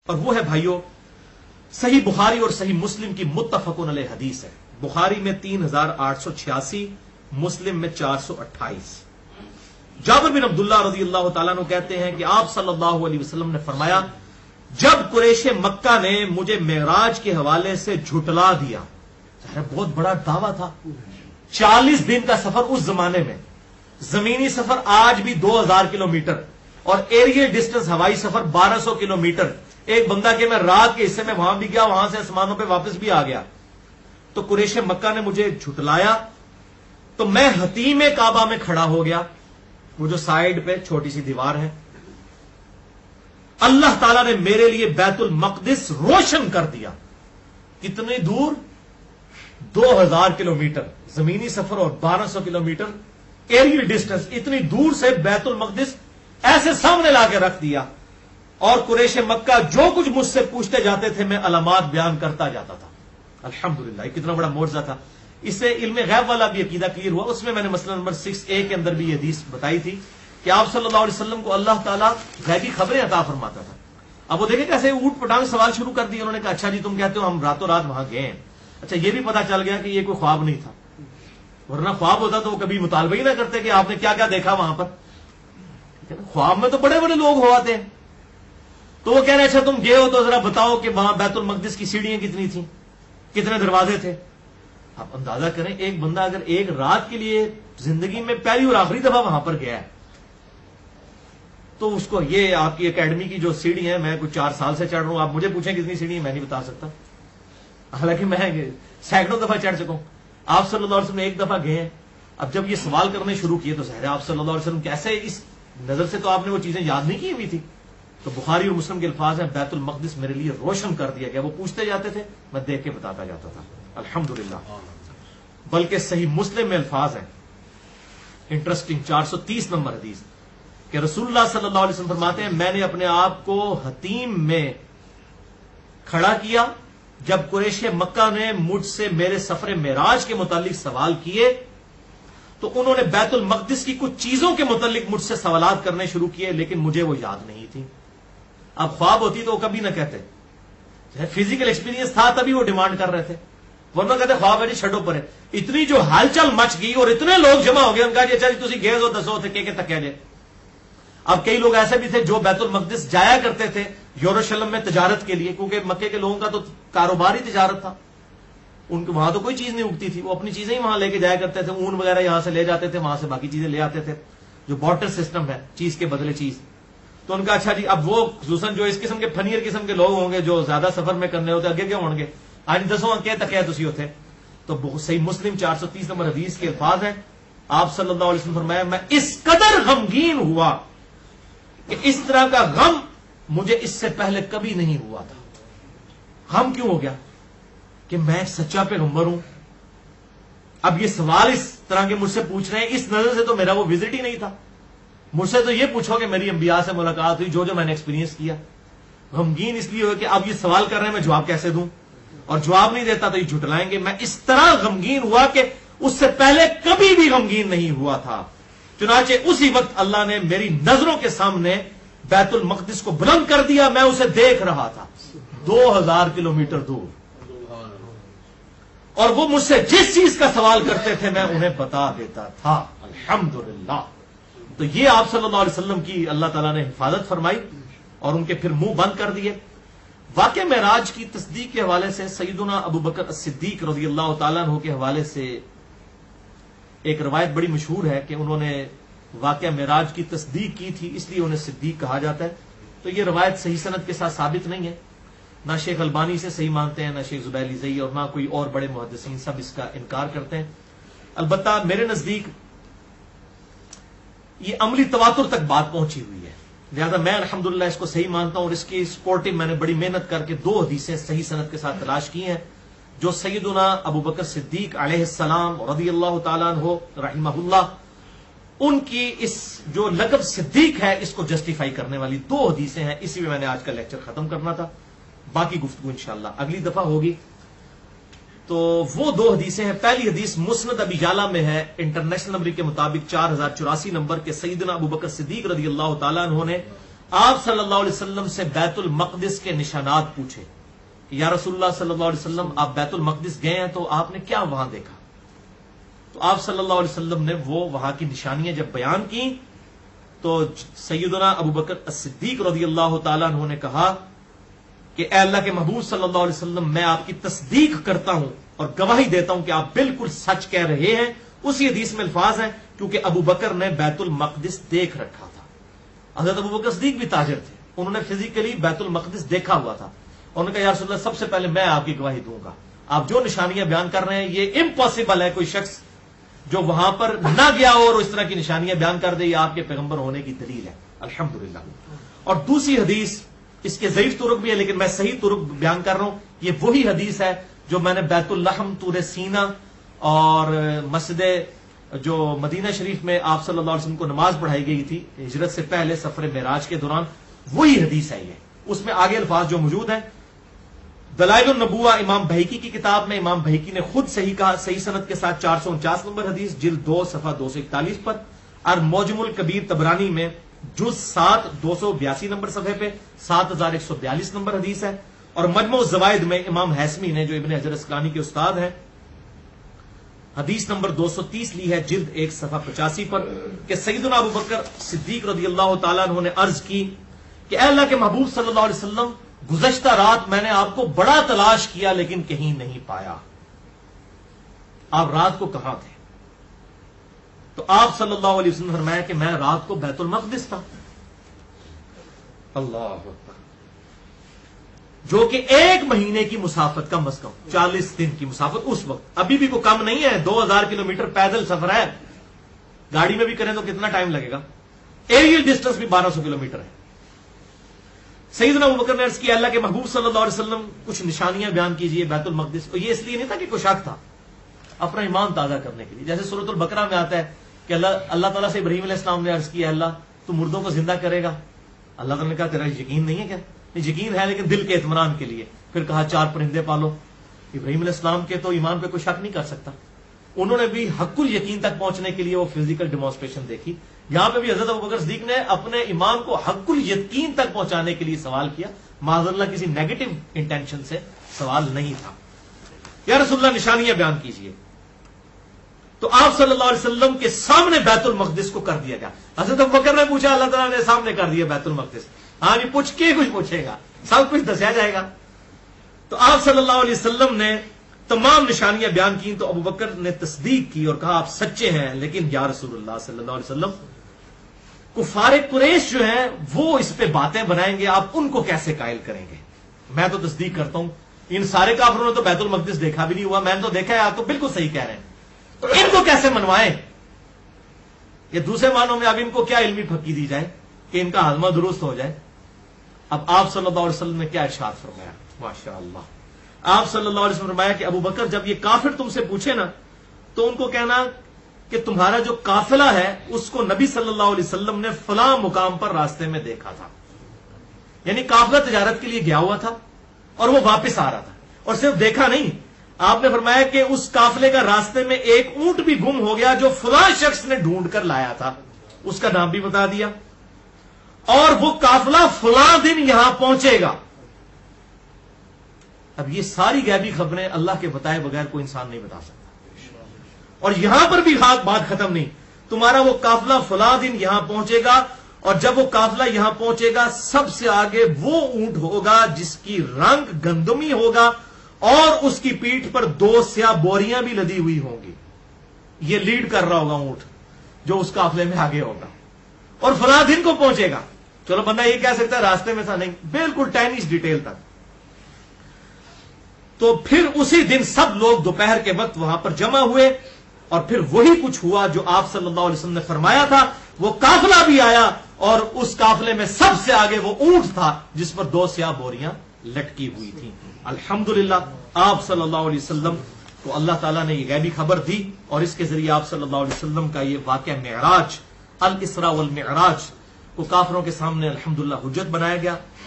اور وہ ہے بھائیوں صحیح بخاری اور صحیح مسلم کی متفقن علیہ حدیث ہے. بخاری میں 3886، مسلم میں 428. جابر بن عبداللہ رضی اللہ تعالیٰ عنہ کہتے ہیں کہ آپ صلی اللہ علیہ وسلم نے فرمایا جب قریش مکہ نے مجھے معراج کے حوالے سے جھٹلا دیا، بہت بڑا دعویٰ تھا، 40 دن کا سفر اس زمانے میں، زمینی سفر آج بھی 2000 کلومیٹر اور ایریل ڈسٹنس ہوائی سفر 1200 کلومیٹر. ایک بندہ کہ میں رات کے حصے میں وہاں بھی گیا، وہاں سے آسمانوں پہ واپس بھی آ گیا. تو قریش مکہ نے مجھے جھٹلایا تو میں حتیم کعبہ میں کھڑا ہو گیا، وہ جو سائیڈ پہ چھوٹی سی دیوار ہے. اللہ تعالیٰ نے میرے لیے بیت المقدس روشن کر دیا. کتنی دور؟ 2000 کلومیٹر زمینی سفر اور 1200 کلومیٹر ایریل ڈسٹنس. اتنی دور سے بیت المقدس ایسے سامنے لا کے رکھ دیا. اور قریش مکہ جو کچھ مجھ سے پوچھتے جاتے تھے میں علامات بیان کرتا جاتا تھا. الحمدللہ یہ کتنا بڑا معجزہ تھا. اس سے علم غیب والا بھی عقیدہ کلیئر ہوا. اس میں نے مسئلہ نمبر 6A کے اندر بھی یہ حدیث بتائی تھی کہ آپ صلی اللہ علیہ وسلم کو اللہ تعالیٰ غیبی خبریں عطا فرماتا تھا. اب وہ دیکھیں کیسے اوٹ پٹانگ سوال شروع کر دیے. انہوں نے کہا اچھا جی تم کہتے ہو ہم راتوں رات وہاں گئے ہیں. اچھا یہ بھی پتا چل گیا کہ یہ کوئی خواب نہیں تھا، ورنہ خواب ہوتا تو وہ کبھی مطالبہ ہی نہ کرتے کہ آپ نے کیا کیا دیکھا وہاں پر. خواب میں تو بڑے بڑے لوگ ہو آتے ہیں. تو وہ کہہ رہے اچھا تم گئے ہو تو ذرا بتاؤ کہ وہاں بیت المقدس کی سیڑھیاں کتنی تھیں، کتنے دروازے تھے. آپ اندازہ کریں ایک بندہ اگر ایک رات کے لیے زندگی میں پہلی اور آخری دفعہ وہاں پر گیا ہے تو اس کو یہ آپ کی اکیڈمی کی جو سیڑھی ہے میں کچھ 4 سال سے چڑھ رہا ہوں، آپ مجھے پوچھیں کتنی سیڑھی میں نہیں بتا سکتا، حالانکہ میں سینکڑوں دفعہ چڑھ چکا ہوں. آپ صلی اللہ علیہ وسلم ایک دفعہ گئے ہیں. اب جب یہ سوال کرنے شروع کیے تو ظاہر ہے آپ صلی اللہ علیہ وسلم کیسے اس نظر سے تو آپ نے وہ چیزیں یاد نہیں کی ہوئی تھی. تو بخاری اور مسلم کے الفاظ ہیں بیت المقدس میرے لیے روشن کر دیا گیا. وہ پوچھتے جاتے تھے میں دیکھ کے بتاتا جاتا تھا. الحمدللہ. بلکہ صحیح مسلم میں الفاظ ہیں انٹرسٹنگ 430 نمبر حدیث کہ رسول اللہ صلی اللہ علیہ وسلم فرماتے ہیں میں نے اپنے آپ کو حتیم میں کھڑا کیا جب قریش مکہ نے مجھ سے میرے سفر معراج کے متعلق سوال کیے تو انہوں نے بیت المقدس کی کچھ چیزوں کے متعلق مجھ سے سوالات کرنے شروع کیے لیکن مجھے وہ یاد نہیں تھی. اب خواب ہوتی تو وہ کبھی نہ کہتے، فزیکل ایکسپیرینس تھا تبھی وہ ڈیمانڈ کر رہے تھے، ورنہ کہتے خواب ہے جی چھڈو پرے. اتنی جو ہلچل مچ گئی اور اتنے لوگ جمع ہو گئے ان کا جی اچھا جی تھی گئے ہو دسو تھے کہ تک کہہ جائے. اب کئی لوگ ایسے بھی تھے جو بیت المقدس جایا کرتے تھے یروشلم میں تجارت کے لیے، کیونکہ مکے کے لوگوں کا تو کاروبار ہی تجارت تھا، ان کے وہاں تو کوئی چیز نہیں اگتی تھی، وہ اپنی چیزیں ہی وہاں لے کے جایا کرتے تھے. اون وغیرہ یہاں سے لے جاتے تھے، وہاں سے باقی چیزیں لے آتے تھے، جو بارٹر سسٹم ہے چیز کے بدلے چیز. تو ان کا اچھا جی اب وہ خصوصاً جو اس قسم کے فنیر قسم کے لوگ ہوں گے جو زیادہ سفر میں کرنے ہوتے اگے کیا ہوں گے آج دسوں کہ تک تھی ہوتے. تو صحیح مسلم 430 نمبر حدیث کے الفاظ ہیں آپ صلی اللہ علیہ وسلم فرمایا میں اس قدر غمگین ہوا کہ اس طرح کا غم مجھے اس سے پہلے کبھی نہیں ہوا تھا. غم کیوں ہو گیا؟ کہ میں سچا پیغمبر ہوں. اب یہ سوال اس طرح کے مجھ سے پوچھ رہے ہیں، اس نظر سے تو میرا وہ وزٹ ہی نہیں تھا. مجھ سے تو یہ پوچھو کہ میری انبیاء سے ملاقات ہوئی، جو میں نے ایکسپیرینس کیا. غمگین اس لیے ہو کہ اب یہ سوال کر رہے ہیں میں جواب کیسے دوں، اور جواب نہیں دیتا تو یہ جھٹلائیں گے. میں اس طرح غمگین ہوا کہ اس سے پہلے کبھی بھی غمگین نہیں ہوا تھا. چنانچہ اسی وقت اللہ نے میری نظروں کے سامنے بیت المقدس کو بلند کر دیا. میں اسے دیکھ رہا تھا 2000 کلومیٹر دور، اور وہ مجھ سے جس چیز کا سوال کرتے تھے میں انہیں بتا دیتا تھا. الحمدللہ. تو یہ آپ صلی اللہ علیہ وسلم کی اللہ تعالیٰ نے حفاظت فرمائی اور ان کے پھر منہ بند کر دیے. واقعہ معراج کی تصدیق کے حوالے سے سیدنا ابو بکر الصدیق رضی اللہ تعالیٰ عنہ کے حوالے سے ایک روایت بڑی مشہور ہے کہ انہوں نے واقعہ معراج کی تصدیق کی تھی، اس لیے انہیں صدیق کہا جاتا ہے. تو یہ روایت صحیح سند کے ساتھ ثابت نہیں ہے، نہ شیخ البانی سے صحیح مانتے ہیں، نہ شیخ زبیلی زئی اور نہ کوئی اور بڑے محدثین، سب اس کا انکار کرتے ہیں. البتہ میرے نزدیک یہ عملی تواتر تک بات پہنچی ہوئی ہے، لہذا میں الحمدللہ اس کو صحیح مانتا ہوں. اور اس کی سپورٹنگ میں نے بڑی محنت کر کے 2 حدیثیں صحیح سند کے ساتھ تلاش کی ہیں جو سیدنا ابو بکر صدیق علیہ السلام رضی اللہ تعالیٰ عنہ رحمہ اللہ ان کی اس جو لقب صدیق ہے اس کو جسٹیفائی کرنے والی 2 حدیثیں ہیں. اسی میں نے آج کا لیکچر ختم کرنا تھا، باقی گفتگو انشاءاللہ اگلی دفعہ ہوگی. تو وہ 2 حدیثیں ہیں. پہلی حدیث مسند ابی یعلا میں ہے انٹرنیشنل نمبر کے مطابق 4084 نمبر کے سیدنا ابو بکر صدیق رضی اللہ تعالیٰ عنہ نے آپ صلی اللہ علیہ وسلم سے بیت المقدس کے نشانات پوچھے کہ یا رسول اللہ صلی اللہ علیہ وسلم آپ بیت المقدس گئے ہیں تو آپ نے کیا وہاں دیکھا؟ تو آپ صلی اللہ علیہ وسلم نے وہ وہاں کی نشانیاں جب بیان کی تو سیدنا ابو بکر الصدیق رضی اللہ تعالیٰ عنہ نے کہا کہ اے اللہ کے محبوب صلی اللہ علیہ وسلم، میں آپ کی تصدیق کرتا ہوں اور گواہی دیتا ہوں کہ آپ بالکل سچ کہہ رہے ہیں۔ اسی حدیث میں الفاظ ہیں کیونکہ ابو بکر نے بیت المقدس دیکھ رکھا تھا۔ حضرت ابو بکر صدیق بھی تاجر تھے، انہوں نے فزیکلی بیت المقدس دیکھا ہوا تھا۔ انہوں نے کہا یا رسول اللہ سب سے پہلے میں آپ کی گواہی دوں گا، آپ جو نشانیاں بیان کر رہے ہیں یہ امپاسبل ہے، کوئی شخص جو وہاں پر نہ گیا ہو اور اس طرح کی نشانیاں بیان کر دے، یہ آپ کے پیغمبر ہونے کی دلیل ہے الحمدللہ۔ اور دوسری حدیث، اس کے ضعیف طرق بھی ہے لیکن میں صحیح طرق بیان کر رہا ہوں، یہ وہی حدیث ہے جو میں نے بیت اللحم طور سینا اور مسجد جو مدینہ شریف میں آپ صلی اللہ علیہ وسلم کو نماز پڑھائی گئی تھی ہجرت سے پہلے سفر معراج کے دوران، وہی حدیث ہے یہ۔ اس میں آگے الفاظ جو موجود ہیں، دلائل النبوہ امام بہیقی کی کتاب میں امام بہیقی نے خود صحیح کہا، صحیح سند کے ساتھ 449 نمبر حدیث جلد 2 صفحہ 241 پر، اور موجم الکبیر طبرانی میں جز 7 282 نمبر صفحے پہ 7142 نمبر حدیث ہے، اور مجموع الزوائد میں امام حیثمی نے جو ابن حجر اسقلانی کے استاد ہیں حدیث نمبر 230 لی ہے جلد 1 صفحہ 85 پر کہ سیدنا ابو بکر صدیق رضی اللہ تعالیٰ عنہ نے عرض کی کہ اے اللہ کے محبوب صلی اللہ علیہ وسلم، گزشتہ رات میں نے آپ کو بڑا تلاش کیا لیکن کہیں نہیں پایا، آپ رات کو کہاں تھے؟ تو آپ صلی اللہ علیہ وسلم نے فرمایا کہ میں رات کو بیت المقدس تھا۔ اللہ اکبر، جو کہ 1 مہینے کی مسافت، کم از کم 40 دن کی مسافت اس وقت، ابھی بھی کوئی کم نہیں ہے، 2000 کلومیٹر پیدل سفر ہے، گاڑی میں بھی کریں تو کتنا ٹائم لگے گا، ایریل ڈسٹینس بھی 1200 کلومیٹر ہے۔ سیدنا ابو بکر نے عرض کیا اللہ کے محبوب صلی اللہ علیہ وسلم کچھ نشانیاں بیان کیجئے بیت المقدس کو۔ یہ اس لیے نہیں تھا کہ کوئی شک تھا، اپنا ایمان تازہ کرنے کے لیے، جیسے سورۃ البقرہ میں آتا ہے کہ اللہ تعالیٰ سے ابراہیم علیہ السلام نے عرض کیا اللہ تو مردوں کو زندہ کرے گا؟ اللہ تعالیٰ نے کہا تیرا یقین نہیں ہے کیا؟ نہیں، یقین ہے لیکن دل کے اطمینان کے لیے۔ پھر کہا 4 پرندے پالو۔ ابراہیم علیہ السلام کے تو ایمان پہ کوئی شک نہیں کر سکتا، انہوں نے بھی حق الیقین تک پہنچنے کے لیے وہ فزیکل ڈیمانسٹریشن دیکھی۔ یہاں پہ بھی حضرت ابوبکر صدیق نے اپنے ایمان کو حق الیقین تک پہنچانے کے لیے سوال کیا، معاذ اللہ کسی نیگیٹو انٹینشن سے سوال نہیں تھا۔ یا رسول اللہ نشانیاں بیان کیجئے۔ تو آپ صلی اللہ علیہ وسلم کے سامنے بیت المقدس کو کر دیا گیا۔ حضرت ابوبکر نے پوچھا، اللہ تعالیٰ نے سامنے کر دیا بیت المقدس۔ ہاں جی، پوچھ کے کچھ پوچھے گا، سب کچھ دسیا جائے گا۔ تو آپ صلی اللہ علیہ وسلم نے تمام نشانیاں بیان کی تو ابوبکر نے تصدیق کی اور کہا آپ سچے ہیں، لیکن یا رسول اللہ صلی اللہ علیہ وسلم کفار قریش جو ہیں وہ اس پہ باتیں بنائیں گے، آپ ان کو کیسے قائل کریں گے؟ میں تو تصدیق کرتا ہوں ان سارے کافروں نے تو بیت المقدس دیکھا بھی نہیں ہوا، میں نے تو دیکھا ہے، آپ تو بالکل صحیح کہہ رہے ہیں، تو ان کو کیسے منوائیں؟ یا دوسرے معنوں میں اب ان کو کیا علمی پھکی دی جائے کہ ان کا ہاضمہ درست ہو جائے؟ اب آپ صلی اللہ علیہ وسلم نے کیا ارشاد فرمایا؟ ماشاء اللہ، آپ صلی اللہ علیہ وسلم نے فرمایا کہ ابو بکر جب یہ کافر تم سے پوچھے نا تو ان کو کہنا کہ تمہارا جو قافلہ ہے اس کو نبی صلی اللہ علیہ وسلم نے فلاں مقام پر راستے میں دیکھا تھا، یعنی قافلہ تجارت کے لیے گیا ہوا تھا اور وہ واپس آ رہا تھا، اور صرف دیکھا نہیں، آپ نے فرمایا کہ اس قافلے کا راستے میں ایک اونٹ بھی گم ہو گیا جو فلاں شخص نے ڈھونڈ کر لایا تھا، اس کا نام بھی بتا دیا، اور وہ قافلہ فلاں دن یہاں پہنچے گا۔ اب یہ ساری غیبی خبریں اللہ کے بتائے بغیر کوئی انسان نہیں بتا سکتا، اور یہاں پر بھی بات ختم نہیں، تمہارا وہ قافلہ فلاں دن یہاں پہنچے گا، اور جب وہ قافلہ یہاں پہنچے گا سب سے آگے وہ اونٹ ہوگا جس کی رنگ گندمی ہوگا اور اس کی پیٹھ پر 2 سیاہ بوریاں بھی لدی ہوئی ہوں گی، یہ لیڈ کر رہا ہوگا اونٹ جو اس قافلے میں آگے ہوگا، اور فلاں دن کو پہنچے گا۔ چلو بندہ یہ کہہ سکتا ہے راستے میں تھا، نہیں، بالکل ٹائنیز ڈیٹیل تک۔ تو پھر اسی دن سب لوگ دوپہر کے وقت وہاں پر جمع ہوئے، اور پھر وہی کچھ ہوا جو آپ صلی اللہ علیہ وسلم نے فرمایا تھا، وہ قافلہ بھی آیا اور اس قافلے میں سب سے آگے وہ اونٹ تھا جس پر 2 سیاہ بوریاں لٹکی ہوئی تھیں۔ الحمدللہ آپ صلی اللہ علیہ وسلم کو اللہ تعالیٰ نے یہ غیبی خبر دی، اور اس کے ذریعے آپ صلی اللہ علیہ وسلم کا یہ واقعہ معراج، الاسراء والمعراج کو کافروں کے سامنے الحمدللہ حجت بنایا گیا۔